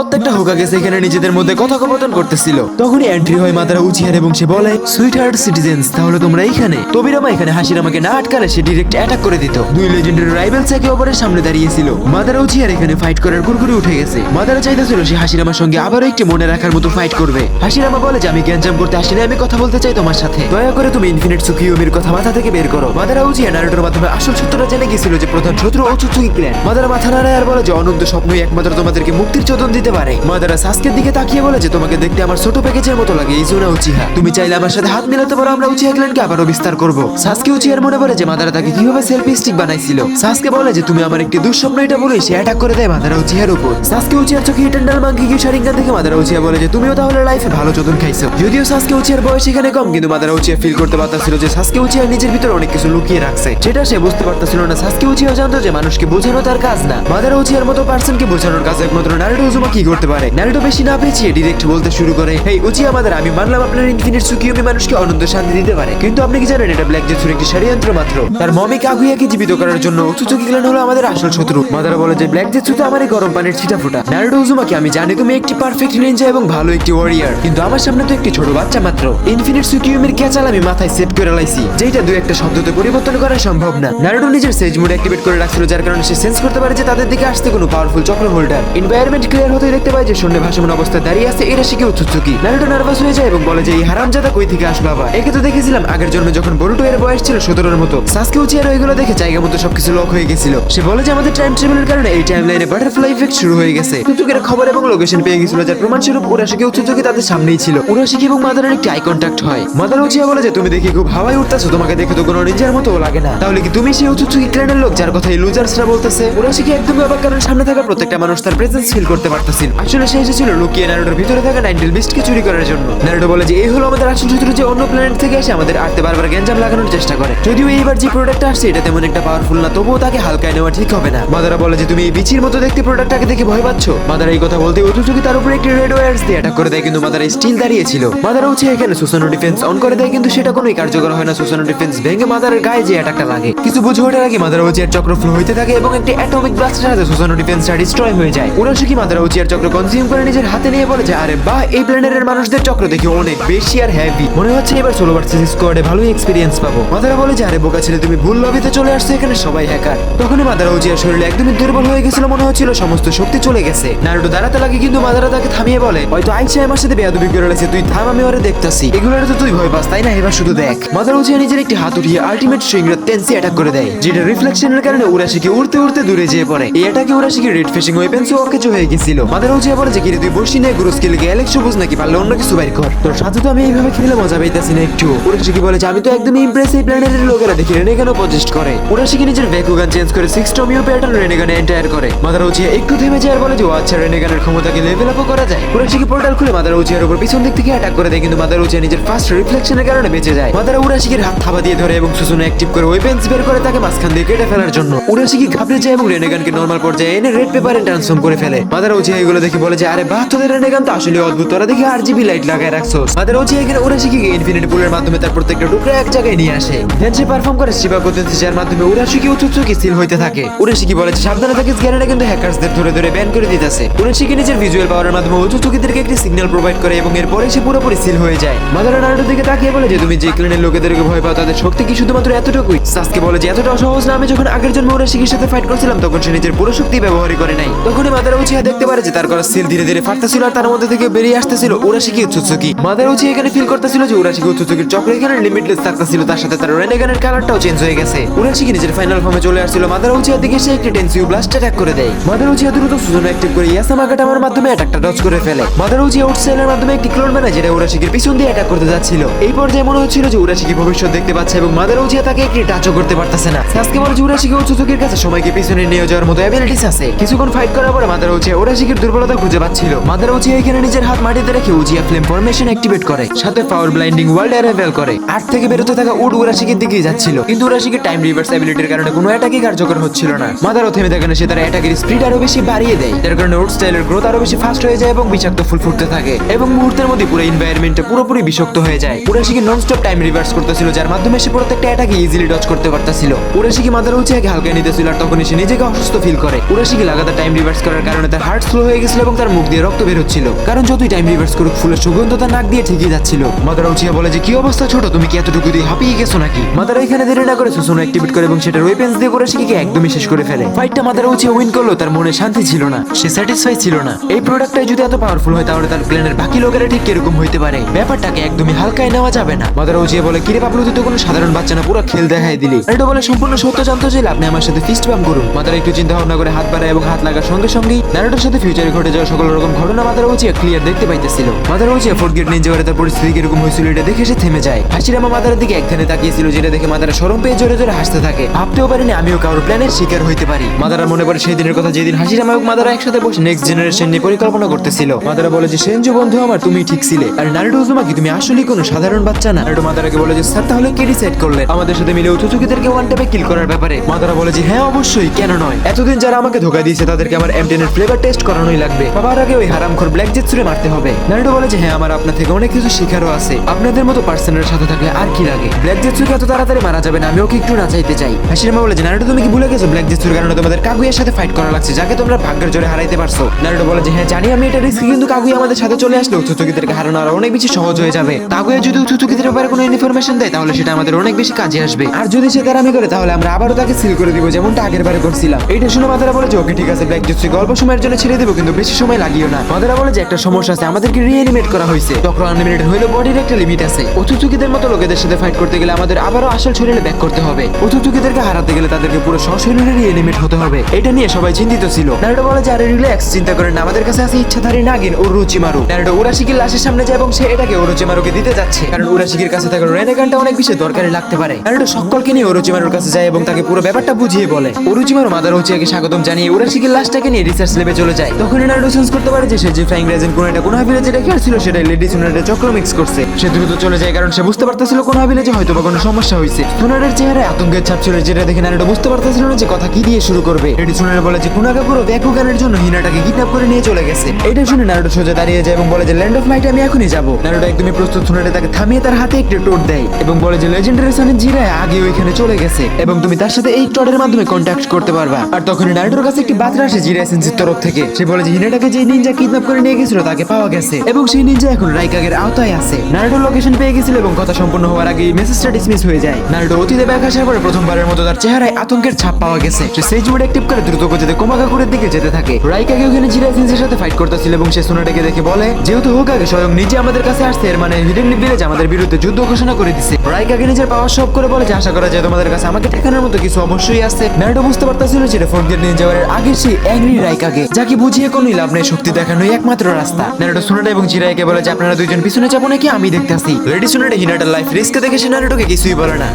প্রত্যেকটা হোকাগে সেখানে নিজেদের মধ্যে কথোপকথন করতেছিল। তখনই এন্ট্রি হয় মাদারা উচিহার এবং সে বলে, সুইট হার্ট সিটিজেন্স, তাহলে তোমরা এইখানে। তবিরামা এখানে হাসিরামাকে না আটকালে সে ডিরেক্ট অ্যাটাক করে দিত। দুই লেজেন্ডারি রাইভেলস একে অপরের সামনে দাঁড়িয়েছিল। মাদারা উচিহার এখানে ফাইট করার কুরকুরে উঠে গেছে। মাদারা চাইতেছিল সে হাসিরামার সঙ্গে আবারও একটি মনে রাখার মতো ফাইট করবে। হাসিরামা বলে যে আমি গ্যাঞ্জাম করতে আসিনি, আমি কথা বলতে চাই তোমার সাথে। দয়া করে তুমি ইনফিনিট সুকিয়োমির কথা মাথা থেকে বের করো। মাদারা উচিহা নারুটোর মাধ্যমে আসল সত্যটা জেনে গিয়েছিল যে প্রধান শত্রু ওচুৎসুকি ক্ল্যান। মাদারা মাথা নাড়ায় আর বলে যে অনন্ত স্বপ্নই একমাত্র তোমাদেরকে মুক্তির চোদন দিতে পারে। মাদারা সাসকের দিকে তাকিয়ে বলে যে তোমাকে দেখতে আমার ছোট প্যাকেজের মতো লাগে ইজুনা উচিহা, তুমি চাইলে আমার সাথে হাত মিলাতে পারো, আমরা উচিহা ক্ল্যানকে আবারও বিস্তার করব। সাসকে উচিহার মনে পড়ে যে মাদারা তাকে কিভাবে সেলফি স্টিক বানাইছিল। সাসকে বলে যে তুমি আমার একটি দুঃস্বপ্ন, এটা বলে সে অ্যাটাক করে দেয় মাদারা উচিহার উপর। সাসকে উচিহার চোখে ইটারনাল মাঙ্কি কিউ শারিঙ্গান দেখে মাদারা উচিহা বলে যে তুমিও তাহলে লাইফে ভালো চোদন খাইছো। যদিও সাসকে উচিহার বয়স এখানে কম, কিন্তু মাদারা উচিহা ফিল করতে পারতাছিল যে সাসকে উচিহা নিজের ভিতরে অনেক কিছু লুকিয়ে রাখছে, যেটা সে বুঝতে পারতাছিল না। সাসকে উচিহা জানতো যে মানুষকে বোঝানো তার কাজ না, মাদারা উচিহার মতো পার্সনকে বোঝানোর কাজ একমাত্র নারুটো উজুমা কি করতে পারে। নারুটো বেশি না পেয়েছে ডিরেক্ট বলতে শুরু করে, হেই উচিহা মাদারা, আমি মানলাম আপনার ইনফিনিট সুকিয়োমি মানুষকে অনন্ত শান্তি দিতে পারে, কিন্তু আপনি কি জানেন এটা ব্ল্যাক জেটসুর একটি ষড়যন্ত্র মাত্র। তার মমি কাগুয়াকে জীবিত করার জন্য ওচুৎসুকি ক্ল্যান হলো আমাদের আসল শত্রু। মাদারা বলে যে ব্ল্যাক জেটসু তো আমার এই গরম পানির ছিটাফোঁটা। নারুটো উজুমাকে আমি জানি তুমি একটি পারফেক্ট নিনজা এবং ভালো একটি ওয়ারিয়ার, কিন্তু আমার সামনে তো একটি ছোট বাচ্চা মাত্র। ইনফিনিট সুকিয়োমির ক্যাচাল আমি মাথায় সেট করে লাইছি, যেটা দুই একটা শব্দতে পরিবর্তন করা সম্ভব না। নারুটো নিজের সেজ মোড অ্যাক্টিভেট করে রাখছিল, যার কারণে সে সেন্স করতে পারে যে তাদের দিকে আসতে কোনো পাওয়ারফুল চক্র হোল্ডার। এনভায়রনমেন্ট ক্লিয়ার হতে দেখতে পায় যে শূন্য ভাসমান অবস্থায় দাঁড়িয়ে আছে ইরাশিকি ওচুৎসুকি। নারুটো নার্ভাস হয়ে যায় এবং বলে যে এই হারামজাদা কই থেকে আসলো আবার, একে তো দেখেছিলাম আগের জন্মে যখন বরুটো এর বয়স ছিল 17 মতো। সাসকে উচিহার ওইগুলো দেখে জায়গা মতো সবকিছু লক হয়ে গেছিল। সে বলে যে আমাদের টাইম ট্রাভেলের কারণে এই টাইমলাইনে বাটারফ্লাই ইফেক্ট শুরু হয়ে গেছে। ওচুৎসুকির খবর এবং লোকেশন পেয়ে গেছিল, যার প্রমাণস্বরূপ উরাশিকি ওচুৎসুকি তাদের সামনেই ছিল। উরাশিকি এবং মাদারার একটি আই কন্টাক্ট হয়। মাদারা উচিহা বলে যে তুমি দেখি খুব হাওয়ায় উঠতেছো, তোমাকে দেখে তো কোনো নিনজার মতো লাগে না, তাহলে কি তুমি সেই ওচুৎসুকি ক্ল্যানের লোক যার কথা এই লুজার্সরা বলতেছে? উরাশিকি একদমই অবাক, কারণ সামনে থাকা প্রত্যেকটা মানুষ তার প্রেজেন্স ফিল করতে পারতেছিল। আসলে সে এসেছিল লুকিয়ে নারুটোর ভিতরে থাকা নাইনটেল বিস্টকে চুরি করার জন্য। নারুটো বলে যে এই হলো আমাদের আসল শত্রু, যে অন্য প্ল্যানেট থেকে এসে আমাদের আর্তে বারবার গ্যাঞ্জাম লাগানোর চেষ্টা করে। যদিও এইবার যে প্রোডাক্টটা আসছে এটা তেমন একটা পাওয়ারফুল না, তবুও তাকে হালকায় নেওয়া ঠিক হবে না। মাদারা বলে যে তুমি এই বিচির মতো দেখতে প্রোডাক্টটাকে দেখে ভয় পাচ্ছ। মাদারা এই কথা বলতে ওচুৎসুকি তার উপরে একটি রেড ওয়্যারস দিয়ে অ্যাটাক করে দেয়, কিন্তু মাদারা স্টিল দাঁড়িয়ে ছিল। মাদারা উচিহা এখানে সুসানো ডিফেন্স অন করে দেয়, কিন্তু সেটা কোনোই কার্যকর হয় না। সুসানো ডিফেন্স ভেঙে মাদারের গায়ে যে অ্যাটাকটা লাগে, কিছু বুঝে ওঠার আগে মাদারা উচিহার চক্র ফ্লো হইতে থাকে এবং একটি অ্যাটমিক ব্লাস্টের সাথে সুসানো ডিফেন্সটা ডিস্ট্রয় হয়ে যায়। উরাশিকি মাদারা উচিহার চক্র কনজিউম করে নিজের হাতে নিয়ে বলে যে আরে বাহ, এই প্ল্যানেটের মানুষদের চক্র দেখি অনেক বেশি আর হেভি, মনে হচ্ছে এবার সোলো ভার্সেস স্কোয়াডে ভালোই এক্সপেরিয়েন্স পাবো। মাদারা বলে যে আরে বোকা ছেলে, তুমি ভুল লবিতে চলে আসছো, এখানে সবাই হ্যাকার। তখনই মাদারা উচিহার শরীরে একদমই দুর্বল হয়ে গেছিল, মনে হচ্ছিল সমস্ত শক্তি চলে গেছে। নারুটো দাঁড়াতে লাগে, কিন্তু মাদারা তাকে থামিয়ে বলে হয়তো আইসা আমার সাথে বেয়াদবি করে রয়েছে, তুই থাম, আমি ওরে দেখতাছি। এগুলোর তো তুই ভয় পাস তাই না, এবার শুধু দেখ। মাদারা উচিহা নিজের একটি হাত উঠিয়ে আল্টিমেট সুইংরা তেনসি অ্যাটাক করে দেয়, যেটা রিফ্লেকশনের কারণে উরাশিকি উড়তে উড়তে দূরে যেয়ে পড়ে। এই অ্যাটাকে উরাশিকি রেড ফিশিং ওয়েপেন্সও অকেজো হয়ে গেছিল। মাদারা উচিহা বলে যে কিরে তুই বসি না গুরু স্কিল গ্যালেক্সি বুঝ নাকি, পারলে অন্য কিছু বাইর কর, তোর সাথে তো আমি এইভাবে খেলে মজা পাইতাছি না একটু। উরাশিকি বলে যে আমি তো একদমই ইমপ্রেস, এই প্ল্যানেটের লোকেরা দেখি রেনেগানও পজেস্ট করে। উরাশিকি নিজের ভ্যাকুগান চেঞ্জ করে 6 টমিও প্যাটার্ন রেনেগানে এন্টায়ার করে। মাদারা উচিহা একটু থেমে যায় আর বলে যে ও আচ্ছা, রেনেগানের ক্ষমতাকে লেভেল আপও করা যায়। উরাশিকি পোর্টাল খুলে মাদারা উচিহার উপর পিছন দিক থেকে অ্যাটাক করে দেয়, কিন্তু মাদারা উচিহা নিজের ফার্স্ট রিফ্লেকশনের কারণে বেঁচে যায়। মাদারা উরাশিকির হাত থাবা দিয়ে ধরে এবং সুসুনো অ্যাক্টিভ করে ওয়েপেন্স বের করে তাকে মাঝখান দিয়ে কেটে ফেলার জন্য। উরাশিকি ঘাবড়ে যায় এবং রেনেগানকে নরমাল পর্যায়ে এনে রেড পেপারে ট্রান্সফর্ম করে ফেলে। মাদারা উচিহা এগুলো দেখে বলে যে আরে বাহ, তোদের রেনেগান তো আসলে অদ্ভুত, তোরা দেখি আরজিবি লাইট লাগায় রাখছোস। মাদারা উচিহা এখানে উরাশিকিকে ইনফিনিটি পুলের মাধ্যমে তার প্রত্যেকটা টুকরা এক জায়গায় নিয়ে আসে। দেন সে পারফর্ম করে শিবাকো তেনসি, যার মাধ্যমে উরাশিকি ওচুৎসুকি সিল হইতে থাকে। উরাশিকি বলে যে সাবধানে থাকিস, গ্যারেনা কিন্তু হ্যাকারসদের ধরে ধরে ব্যান করে দিতেছে। উরাশিকি নিজের ভিজুয়াল পাওয়ারের মাধ্যমে ওচুৎসুকিদেরকে একটি সিগন্যাল প্রোভাইড করে এবং এরপরে সে পুরোপুরি সিল হয়ে যায়। মাদারা নারুটোর দিকে তাকিয়ে বলে যে তুমি যে ক্ল্যানের লোকেদেরকে ভয় পাও তাদের শক্তি কি শুধুমাত্র এতটুকুই? সাসকে বলে যে এতটা সহজ না, আমি যখন আগের জন্মে উরাশিকির সাথে ফাইট করছিলাম তখন সে নিজের পুরো শক্তি ব্যবহারই করে নাই। তখনই মাদারা উচিহা দেখতে পারে যে তার করা সিল ধীরে ধীরে ফাটতেছিল আর তার মধ্যে থেকে বেরিয়ে আসতেছিল উরাশিকি ওচুৎসুকি। মাদারা উচিহা এখানে ফিল করতেছিল যে উরাশিকি ওচুৎসুকির চক্র এখানে লিমিটলেস থাকতেছিল, তার সাথে তার রেনেগানের কালারটাও চেঞ্জ হয়ে গেছে। উরাশিকি নিজের ফাইনাল ফর্মে চলে আসছিল। মাদারা উচিহার দিকে সে একটি টেনসিউ ব্লাস্ট অ্যাটাক করে দেয়। মাদারা উচিহা দ্রুত সুজনো অ্যাক্টিভ করে ইয়াসামাকাটামার মাধ্যমে অ্যাটাকটা ডজ করে ফেলে। মাদারা উচিহা আউটসাইডের মাধ্যমে একটি ক্লোন বানায় যেটা উরাশিকির পিছন দিয়ে অ্যাটাক করতে যাচ্ছিল। এই পর্যায়ে মনে হচ্ছিল যে উরাশিকি ভবিষ্যৎ দেখতে পাচ্ছে এবং মাদারা উচিহা তাকে একটি টাচও করতে পারতেছে না। সাসকে বলে যে উরাশিকি ওচুৎসুকির কাছে সময়কে পিছনে নিয়ে যাওয়ার মতো অ্যাবিলিটিস আছে। কিছুক্ষণ ফাইট করার পরে মাদারা উচিহা উরাশিকির দুর্বলতা খুঁজে পাচ্ছিল। মাদারা উচিহা এখানে নিজের হাত মাটিতে রেখে উচিহা ফ্লেম ফরমেশন অ্যাক্টিভেট করে, সাথে পাওয়ার ব্লাইন্ডিং ওয়ার্ল্ড অ্যারাইভাল করে। আর্ট থেকে বেরোতে থাকা উড উরাশিকির দিকেই যাচ্ছিল, কিন্তু উরাশিকির টাইম রিভার্স অ্যাবিলিটির কারণে কোনো অ্যাটাকই কার্যকর হচ্ছিল না। মাদারাও থেমে থাকে না, সে তার অ্যাটাকের স্পিড আরো বেশি বাড়িয়ে দেয়, যার কারণে উড স্টাইলের গ্রোথ আরো বেশি ফাস্ট হয়ে যায় এবং বিষাক্ত ফুল ফুটতে থাকে এবং মুহূর্তের মধ্যে পুরো এনভায়রনমেন্টটা পুরোপুরি বিষাক্ত হয়ে যায়। উরাশিকি ননস্টপ টাইম রিভার্স করতেছিল, যার মাধ্যমে সে প্রত্যেকটা অ্যাটাকে ইজিলি ডজ করতে পারতেছিল। উরাশিকি মাদারা উচিহাকে হালকা নিতেছিল আর তখনই সে নিজেকে অসুস্থ ফিল করে। উরাশিকি লাগাতার টাইম রিভার্স করার কারণে তার হার্ট স্লো হয়ে গেছিল এবং তার মুখ দিয়ে রক্ত বের হচ্ছিল, কারণ যতই টাইম রিভার্স করুক ফুলের সুগন্ধ তার নাক দিয়ে ঠিকই যাচ্ছিল। মাদারা উচিয়া বলে যে কি অবস্থা ছোট, তুমি কি এতটুকু দিয়ে হাঁপিয়ে গেছো নাকি? মাদারা এখানে দেরি না করে সুসুনো অ্যাক্টিভেট করে এবং সেটার ওয়েপেন্স দিয়ে কুরাশিকিকে একদমই শেষ করে ফেলে। ফাইটটা মাদারা উচিয়া উইন করলো, তার মনে শান্তি ছিল না, সে স্যাটিসফাই ছিল না। এই প্রোডাক্টটাই যদি এত পাওয়ারফুল হয় তাহলে তার ক্ল্যানের বাকি লোকেরা ঠিক কিরকম হইতে পারে, ব্যাপারটাকে একদমই হালকায় নেওয়া যাবে না। মাদারা উচিয়া বলে কিরে পাবলু, তুই তো কোনো সাধারণ বাচ্চা না, পুরো খেল দেখাই দিলি। নারুটো বলে সম্পূর্ণ সত্য জানতে চাইলে আপনি আমার সাথে ফিস্ট বাম করুন। মাদারা একটু চিন্তা ভাবনা করে হাত বাড়ায় এবং হাত লাগার সঙ্গে সঙ্গেই নারুটোর সাথে ফিউচারে ঘটে যাওয়া সকল রকম ঘটনা মাদারা উচিয়া ক্লিয়ার দেখতে পাইতেছিল। মাদারা উচিয়া ফোর্থ গেট নিয়ে যাওয়ার তার পরিস্থিতি কিরকম হয়েছিল এটা দেখে সে থেমে যায়। হাসিরামা মাদারার দিকে একখানে তাকিয়েছিল, যেটা দেখে মাদারা শরম পেয়ে জোরে জোরে হাসতে থাকে। ভাবতেও পারিনি আমিও কারোর প্ল্যানের শিকার হইতে পারি। মাদারা মনে পড়ে সেই দিনের কথা, যেদিন হাসিরামা এবং মাদারা একসাথে বসে নেক্সট জেনারেশন নিয়ে পরিকল্পনা করতেছিল। মাদারা বলে যে সেনজু বন্ধু আমার, তুমি ঠিক ছিলে, আর নারুটো উজুমাকি তুমি আসলে কোনো সাধারণ বাচ্চা না। নারুটো মাদারাকে বলে যে স্যার তাহলে কে ডিসাইড করলেন আমাদের সাথে মিলে উচুচুকিদেরকে ওয়ান ট্যাপে কিল করার ব্যাপারে? মাদারা বলে যে হ্যাঁ অবশ্যই, কেন নয়, এতদিন যারা আমাকে ধোকা দিয়েছে তাদেরকে আমার এমটেনের ফ্লেভার টেস্ট করানোই লাগবে। বাবার আগে ওই হারামখোর ব্ল্যাক জেটসুরে মারতে হবে। নারুটো বলে যে হ্যাঁ আমার আপনার থেকে অনেক কিছু শেখারও আছে, আপনাদের মতো পার্সনের সাথে থাকলে আর কি লাগে, ব্ল্যাক জেটসুকে এত তাড়াতাড়ি মারা যাবে না, আমি ওকে একটু নাচাইতে চাই। হাসিরামা বলে যে নারুটো তুমি কি ভুলে গেছো ব্ল্যাক জেটসুর কারণে তোমাদের কাগুয়ার সাথে ফাইট করা লাগছে, যাকে তোমরা ভাগ্যের জোরে হারাইতে পারছো। নারুটো বলে যে হ্যাঁ জানি আমি এটা রিস্কি, কিন্তু কাগুয়া আমাদের সাথে চলে আসলে উচুচুকিদেরকে হারানো আর অনেক বেশি সহজ হয়ে যাবে। কাগুয়া যদি উচুচুকিদের ব্যাপারে কোনো ইনফরমেশন দেয় তাহলে সেটা আমাদের অনেক বেশি কাজে আসবে, আর যদি সে তারামি করে তাহলে আমরা আবারও তাকে সিল করে দিব যেমনটা আগের বারে করছিলাম। এইটা শুনে মাদারা বলে যে ওকে ঠিক আছে, ব্ল্যাক জেটসুকে অল্প সময়ের জন্য ছেড়ে দেবো, কিন্তু বেশি সময় লাগিও না। মাদারা বলে যে একটা সমস্যা আছে, আমাদেরকে রিঅ্যানিমেট করা হয়েছে, চক্র আনলিমিটেড হইলো বডির একটা লিমিট আছে। উচুচুকিদের মতো লোকেদের সাথে ফাইট করতে গেলে আমাদের আবারও আসল শরীরে ব্যাক করতে হবে, উচুচুকিদেরকে হারাতে গেলে তাদেরকে পুরো সশরীরে রিঅ্যানিমেট হতে হবে। এটা নিয়ে সবাই চিন্তিত ছিল। নারুটো বলে যে আরে রিল্যাক্স, চিন্তা করেন না, আমাদের কাছে আছে ইচ্ছাধারী নাগিন ওরোচিমারু। নারুটো উরাশিকির লাশের সামনে যায় এবং সে এটাকে ওরোচিমারুকে দিতে যাচ্ছে, কারণ উরাশিকির কাছে থাকা রেনেগানটা অনেক বেশি দরকারি লাগতে পারে। নারুটো সকলকে নিয়ে ওরোচিমারুর কাছে যায় এবং তাকে পুরো ব্যাপারটা বুঝিয়ে বলে। ওরোচিমারু মাদারা উচিয়াকে স্বাগতম জানিয়ে উরাশিকির লাশটাকে নিয়ে রিসার্চ ল্যাবে চলে যায়। তখন নারুটো সেন্স করতে পারে যে সে যে ফ্লাইং রেজেন কোন একটা কোনোহা ভিলেজে রেখে আসছিল সেটাই লেডি সুনারের চক্র মিক্স করছে। সে দ্রুত চলে যায় কারণ সে বুঝতে পারতেছিল কোনোহা ভিলেজে হয়তো বা কোনো সমস্যা হয়েছে। সুনারের চেহারায় আতঙ্কের ছাপ ছিল, যেটা দেখে নারুটো বুঝতে পারতেছিল না যে কথা কি দিয়ে শুরু করবে। লেডি সুনারে বলে যে কুনাগাকুরো ব্যাকুগানের জন্য হিনাটাকে কিডন্যাপ করে নিয়ে চলে গেছে। এটা শুনে নারুটো সোজা দাঁড়িয়ে যায় এবং বলে যে ল্যান্ড অফ লাইট আমি এখনই যাব। নারুটো একদমই প্রস্তুত। সুনারে তাকে থামিয়ে তার হাতে একটি টোট দেয় এবং বলে যে লেজেন্ডারি সানের জিরায় আগে ওইখানে চলে গেছে এবং তুমি তার সাথে এই টোটের মাধ্যমে কন্ট্যাক্ট করতে পারবা। আর তখনই নারুটোর কাছে একটি বার্তা আসে জিরা এসেন্সির তরফ থেকে। সে বলে যে হিনাটাকে যে নিনজা কিডন্যাপ করে নিয়ে গেছিল তাকে পাওয়া গেছে এবং সেই নিনজা এখন রাইকাগের আওতায় আছে। নারুটো লোকেশন পেয়ে গেছিল এবং কথা সম্পূর্ণ হওয়ার আগে মেসেজটা ডিসমিস হয়ে যায়। নারুটো অতীতে ব্যাক আসার পরে প্রথমবারের মতো তার চেহারায় আতঙ্কের ছাপ পাওয়া গেছে। সে সেজ মোড অ্যাক্টিভ করে দ্রুত গতিতে কোমাগাকুরের দিকে যেতে থাকে। রাইকাগে ওখানে জিরা এসেন্সির সাথে ফাইট করতেছিল এবং সে সুনাটাকে দেখে বলে যেহেতু হোকাগে স্বয়ং নিজে আমাদের কাছে আসছে, এর মানে হিডেন ভিলেজ আমাদের বিরুদ্ধে যুদ্ধ ঘোষণা করে দিছে। রাইকাগে নিজের পাওয়ার সব করে বলে যে আশা করা যায় তোমাদের কাছে আমাকে ঠেকানোর মতো কিছু অবশ্যই আছে। নারুটো বুঝতে পারতেছিল যে ফোর্থ গেট নিয়ে যাওয়ার আগে সেই অ্যাংরি রাইকাগে, যাকে বুঝিয়ে কোনোই লাভ নেই, শক্তি দেখানোই একমাত্র রাস্তা। নারুটো সুনাটা এবং জিরাইকে বলে যে আপনারা দুইজন পিছনে যাবো নাকি আমি দেখতেছি। লেডি সুনাটা হিনাটার লাইফ রিস্ক দেখে সে নারুটোকে কিছুই বলে না।